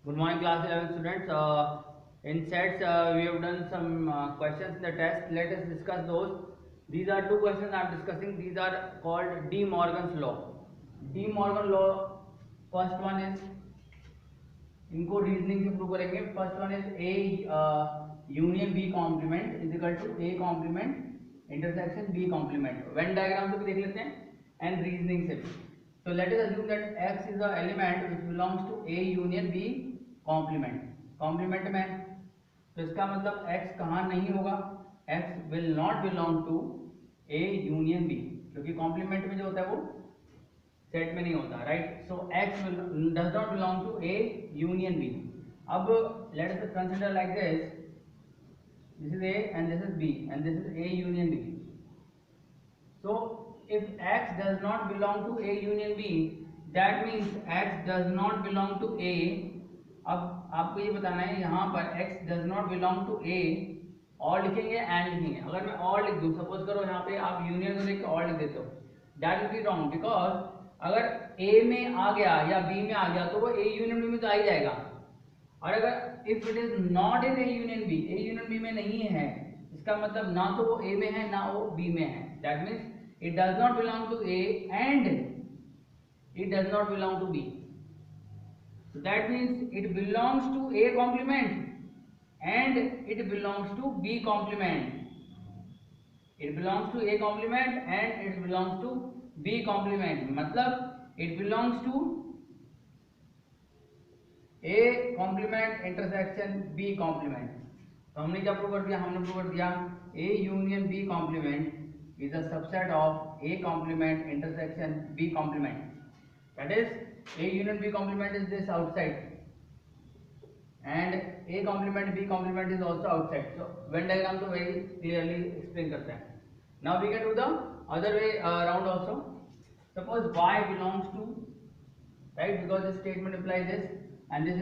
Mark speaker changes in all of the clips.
Speaker 1: Good morning, class 11 students. In sets, we have done some questions in the test. Let us discuss those. These are two questions I am discussing. These are called De Morgan's law. De Morgan law. First one is इनको reasoning से prove करेंगे. First one is A union B complement is equal to A complement intersection B complement. Venn diagram से भी देख लेते हैं and reasoning से भी. So let us assume that x is the element which belongs to A union B complement. Complement में तो इसका मतलब x कहाँ नहीं होगा, x will not belong to A union B, क्योंकि complement में जो होता है वो सेट में नहीं होता, right. So x does not belong to A union B. अब let us consider like this. This is A and this is B and this is A union B. So if x does not belong to A union B, that means x does not belong to A. अब आपको ये बताना है यहाँ पर x does not belong to A. और लिखेंगे and लिखेंगे. अगर मैं और लिख दूँ, सपोज करो यहाँ पे आप यूनियन को देख के और लिख देते हो, that will be wrong. Because अगर A में आ गया या B में आ गया तो वो A यूनियन B में तो आ ही जाएगा. और अगर if it is not in A union B, A union B में नहीं है, इसका मतलब ना तो वो A में है ना वो B में है. That means it does not belong to A and it does not belong to B. So that means it belongs to A complement and it belongs to B complement. It belongs to A complement and it belongs to B complement. मतलब it belongs to A complement intersection B complement. तो हमने क्या prove कर दिया, हमने prove कर दिया A union B complement is a subset of A complement intersection B complement. That is, A union B complement is this outside and A complement B complement is also outside. So Venn diagram तो very clearly explain करता है. Now we can do the other way around also. Suppose y belongs to, right, because this statement implies this and this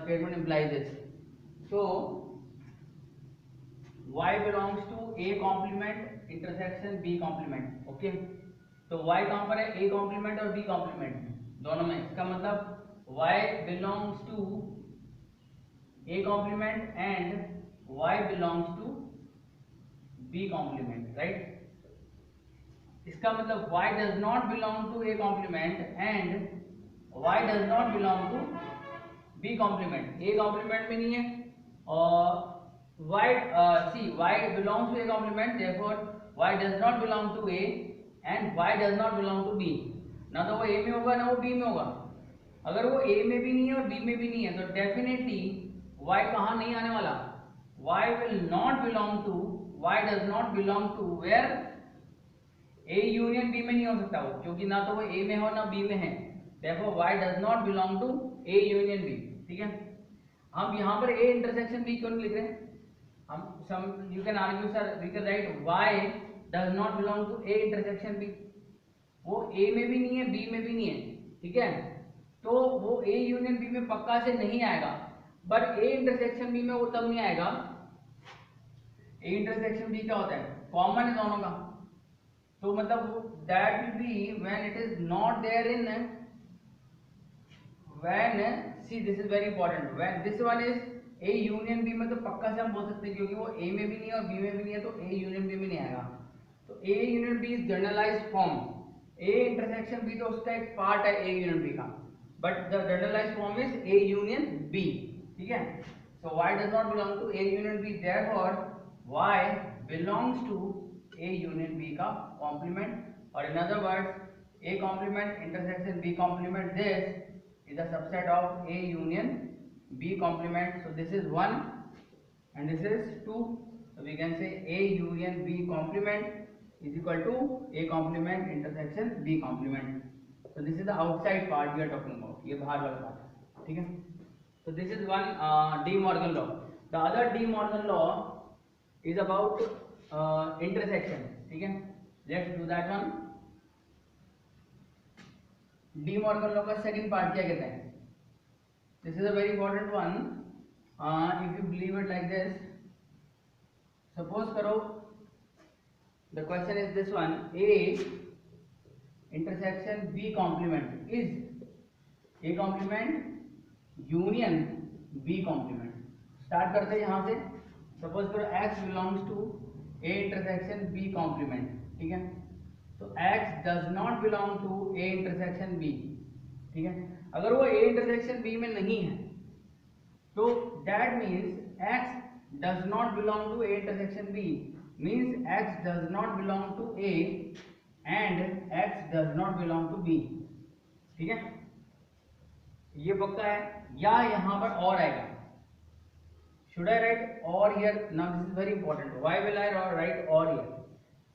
Speaker 1: statement implies this. So y belongs to A complement intersection B complement. Okay, तो y कहां पर है, A complement और B complement दोनों में. इसका मतलब y belongs to A complement and y belongs to B complement, right. इसका मतलब y does not belong to A complement and y does not belong to B complement. A complement में नहीं है और y belongs to A complement, therefore y does not belong to A and y does not belong to B. ना तो वो A में होगा ना वो B में होगा. अगर वो A में भी नहीं है और B में भी नहीं है तो डेफिनेटली y कहाँ नहीं आने वाला, y will not belong to, y does not belong to where A union B में नहीं हो सकता वो, क्योंकि ना तो वो A में हो ना B में है. therefore y does not belong to A union B. ठीक है. हम यहाँ पर A इंटरसेक्शन B क्यों लिख रहे हैं, हम you can argue sir, we can write y does not belong to A intersection B. वो A में भी नहीं है B में भी नहीं है, ठीक है. तो वो A यूनियन B में पक्का से नहीं आएगा, बट A इंटरसेक्शन B में वो तब नहीं आएगा. A इंटरसेक्शन B क्या होता है, कॉमन है दोनों का. तो मतलब that will be when it is not there in, when, see this is very important, when this one is A union B में तो पक्का से हम बोल सकते हैं, क्योंकि वो A में भी नहीं है और B में भी नहीं है तो A यूनियन B में नहीं आएगा. तो A union B is generalized form. A intersection B तो उसका एक पार्ट है A यूनियन B का, but the generalized form is A union B. ठीक है. So y does not belong to A union B, therefore y belongs to A union B का complement. और in other words A complement intersection B complement, this is a subset of A union B complement. So this is 1 and this is 2. So we can say A union B complement is equal to A complement intersection B complement. So this is the outside part we are talking about. ये बाहर वाला part है, ठीक है. So this is one De Morgan law. The other De Morgan law is about intersection. ठीक है. Let's do that one. De Morgan law का second part क्या कहता है, this is a very important one. If you believe it like this, suppose करो the question is this one, A intersection B complement is A complement union B complement. Start करते हैं यहाँ से। Suppose करो x belongs to a intersection b complement, ठीक है। तो x does not belong to a intersection b, ठीक है। अगर वो a इंटरसेक्शन b में नहीं है तो that means x does not belong to a intersection b, means x does not belong to a and x does not belong to b, ठीक है। ये पक्का है। या यहां पर और आएगा, should I write or here? Now this is very important. Why will I write or here?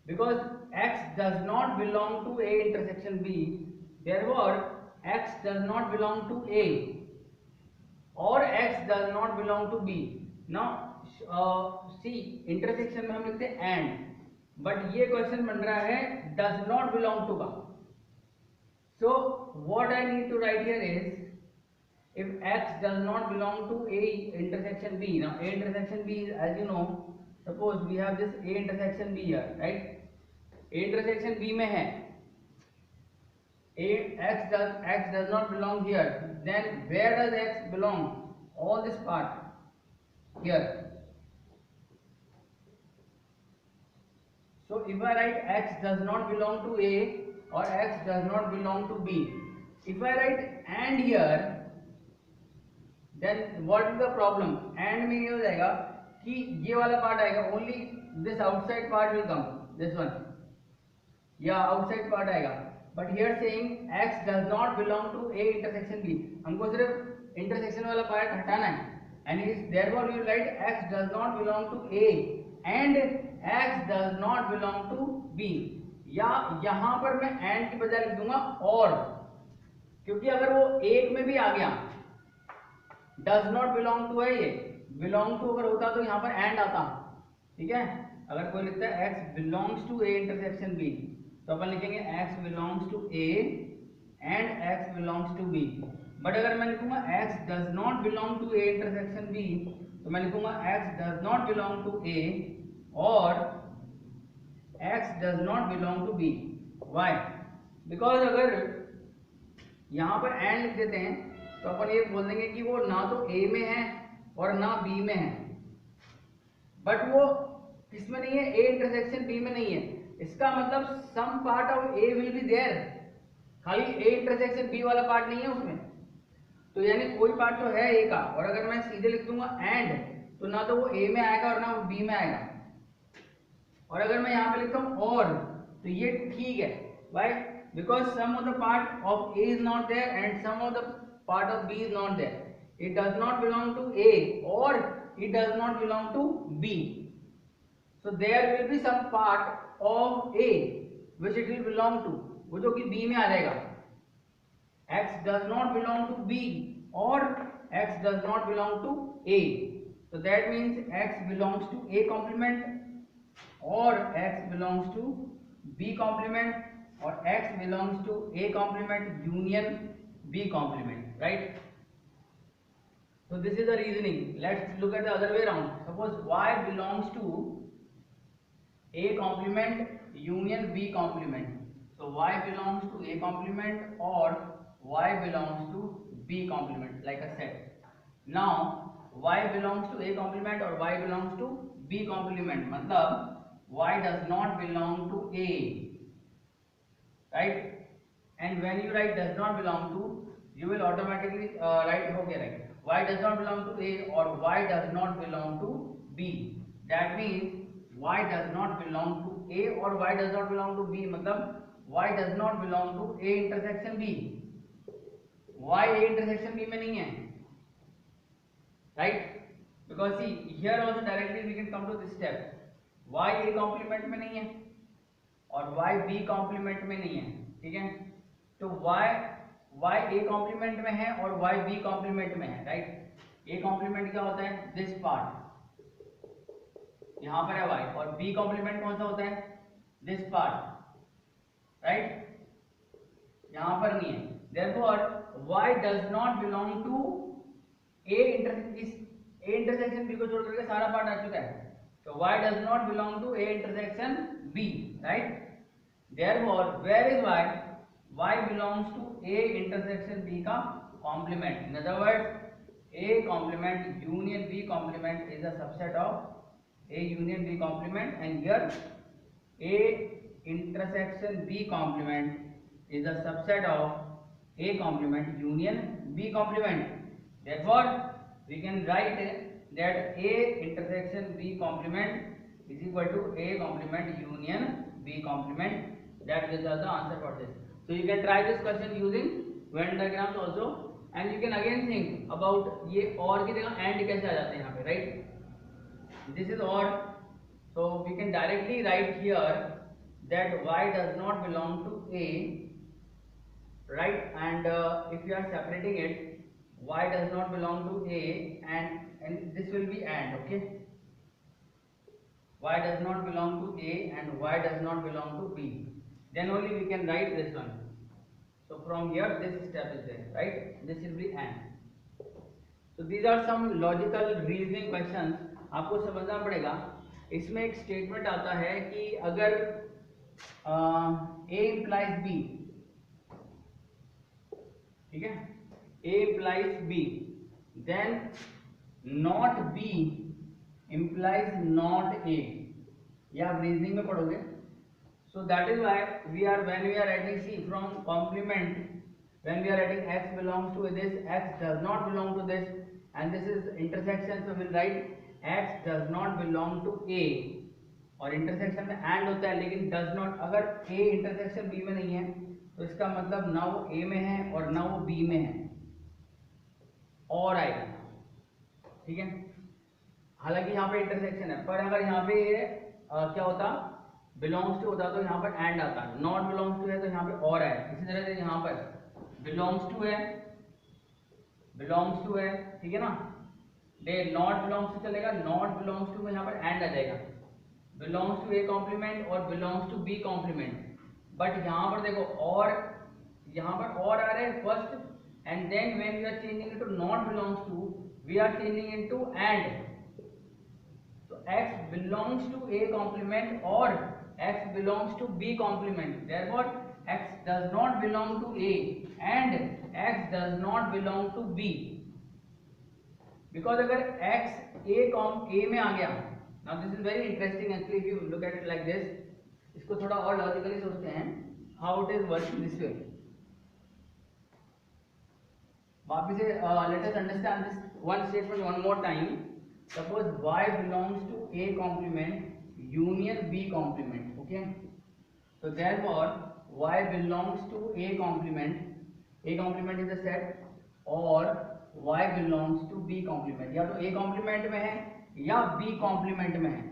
Speaker 1: Because x does not belong to a intersection b, therefore x does not belong to a or x does not belong to b. Now see, intersection में हम लिखते हैं and, but ये question बन रहा है does not belong to का। So what I need to write here is, if x does not belong to a intersection b, now a intersection b is, as you know, suppose we have this a intersection b here, right? A intersection b में है, x does not belong here, then where does x belong? All this part here. So if I write x does not belong to a or x does not belong to b, if I write and here, then what is the problem? and में ये हो जाएगा कि ये वाला part आएगा, only this outside part will come, this one, या outside part आएगा, but here saying x does not belong to a intersection b, हमको सिर्फ intersection वाला पार्ट हटाना है, and is therefore we will write x does not belong to a and x does not belong to b, या यहाँ पर मैं and की बजाय लिख दूंगा और, क्योंकि अगर वो एक में भी आ गया डज नॉट बिलोंग टू है, ये बिलोंग टू अगर होता तो यहाँ पर एंड आता, ठीक है। अगर कोई लिखता है x belongs to a intersection b, तो अपन लिखेंगे x belongs to a and x belongs to b। But अगर मैं लिखूंगा x does not belong to a intersection b, तो मैं लिखूंगा x does not belong to a और x does not belong to b। Why? Because अगर यहाँ पर एंड लिख देते हैं तो अपन ये बोल देंगे कि वो ना तो a में है और ना b में है, बट वो किसमें नहीं है? a इंटरसेक्शन b में नहीं है। इसका मतलब some part of a will be there, खाली a इंटरसेक्शन b वाला पार्ट नहीं है उसमें, तो यानी कोई पार्ट तो है a का। और अगर मैं सीधे लिख दूंगा एंड, तो ना तो वो a में आएगा और ना वो b में आएगा। और अगर मैं यहाँ पे लिखता हूँ और, तो ये ठीक है। Why? Because some of the part of a is not there and some of the part of b is not there. It does not belong to a or it does not belong to b. So there will be some part of a which it will belong to, वो जो कि b में आ जाएगा। x does not belong to b or x does not belong to a. So that means x belongs to a complement or x belongs to b complement or x belongs to a complement union b complement, right? So this is the reasoning. Let's look at the other way around. Suppose y belongs to a complement union b complement. So y belongs to a complement or y belongs to b complement, like I said. Now y belongs to a complement or y belongs to b complement, मतलब y does not belong to a, right? And when you write does not belong to, you will automatically write, okay, right, y does not belong to a or y does not belong to b. That means y does not belong to a or y does not belong to b, मतलब y does not belong to a intersection b, y a intersection b में नहीं है, right? Because see here also directly we can come to this step, y a complement में नहीं है और y b complement में नहीं है, ठीक है। तो y a कॉम्प्लीमेंट में है और y b कॉम्प्लीमेंट में है, राइट। a कॉम्प्लीमेंट क्या होता है? दिस पार्ट, यहां पर है y, और b कॉम्प्लीमेंट कौन सा होता है? दिस पार्ट, राइट, यहां पर नहीं है। Therefore y does not belong to a intersection b को छोड़ करके सारा पार्ट आ चुका है, तो y does not belong to a intersection b, right. Therefore where is y belongs to a intersection b का complement. In other words, A complement union B complement is a subset of A union B complement, and here A intersection B complement is a subset of A complement union B complement. Therefore, we can write that A intersection B complement is equal to A complement union B complement. That is the answer for this. So you can try this question using Venn diagrams also, and you can again think about ये और की जगह and कैसे आ जाते हैं यहाँ पे, right? This is or, so we can directly write here that y does not belong to A, right? And if you are separating it, y does not belong to A, and this will be and, okay? Y does not belong to A and y does not belong to B. Then only we can write this one. So from here this step is there, right? This will be and. So these are some logical reasoning questions. आपको समझना पड़ेगा. इसमें एक statement आता है कि अगर A implies B, ठीक है, A implies B, then not B implies not A. ये आप रीजनिंग में पढ़ोगे. So that is why when we are adding, see, from complement, when we are adding x belongs to this, x does not belong to this, and this is intersection, so we'll write x does not belong to A. और intersection में and होता है, लेकिन does not. अगर A intersection B में नहीं है तो इसका मतलब ना वो A में है और ना वो B में है, और आएगा, ठीक है. हालांकि यहाँ पे इंटरसेक्शन है, पर अगर यहाँ पे क्या होता, बिलोंग्स टू होता तो यहाँ पर एंड आता. नॉट बिलोंग्स टू है तो यहाँ पे और है. इसी तरह से यहाँ पर बिलोंग्स टू है, बिलोंग्स टू है, ठीक है ना. दे नॉट बिलोंग्स टू चलेगा, नॉट बिलोंग्स टू में यहाँ पर एंड आ जाएगा. बिलोंग्स टू ए कॉम्प्लीमेंट और बिलोंग्स टू बी कॉम्प्लीमेंट. बट यहाँ पर देखो और, यहाँ पर और आ रहे हैं first, and then when we are changing it to not belongs to, we are changing into and. तो x belongs to A complement or x belongs to B complement. Therefore, x does not belong to A and x does not belong to B. Because अगर x A में आ गया, now this is very interesting actually if you look at it like this. इसको थोड़ा और logically सोचते हैं, how it is working this way. वापस से let us understand this one statement one more time. Suppose y belongs to A complement union B complement, okay? So therefore y belongs to A complement. A complement is a set, or y belongs to B complement. या तो A complement में है या B complement में है.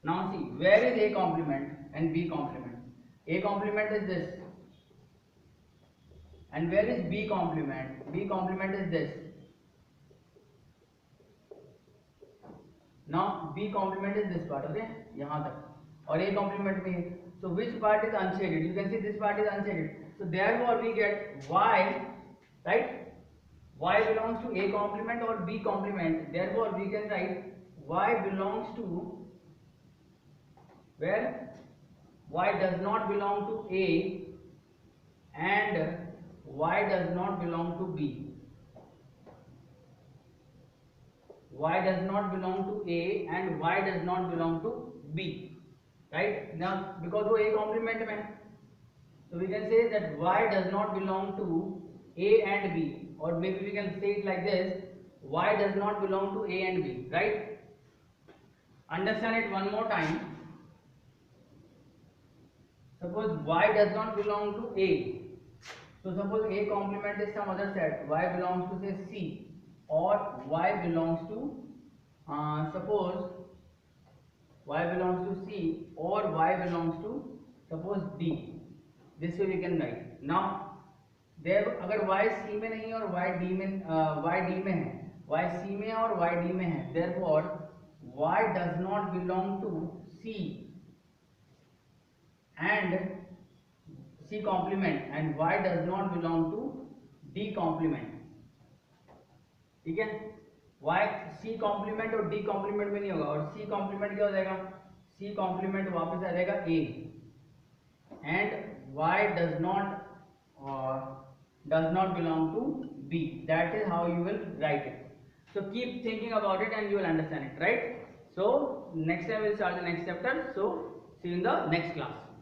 Speaker 1: Now see, where is A complement and B complement? A complement is this, and where is B complement? B complement is this. Now B complement is this part, okay? यहाँ तक, और A complement में है. So which part is unshaded? You can see this part is unshaded. So therefore we get y, right? Y belongs to A complement or B complement. Therefore we can write y belongs to where y does not belong to A and y does not belong to B. Y does not belong to A and y does not belong to B, right? Now because वो A complement में है, so we can say that y does not belong to A and B, or maybe we can say it like this, y does not belong to A and B, right? Understand it one more time. Suppose y does not belong to A, so suppose A complement is some other set, y belongs to say C, or y belongs to suppose y belongs to C or y belongs to suppose D. This way we can write. Now there अगर y C में नहीं है और y D में है, y C में है और y D में है, therefore y does not belong to C and C complement, and y does not belong to D complement. ठीक है, y C कॉम्प्लीमेंट और D कॉम्प्लीमेंट में नहीं होगा, और C कॉम्प्लीमेंट क्या हो जाएगा, C कॉम्प्लीमेंट वापस आ जाएगा A, and y does not belong to B. That is how you will write it. So keep thinking about it and you will understand it, right? So next time we'll start the next chapter. So see you in the next class.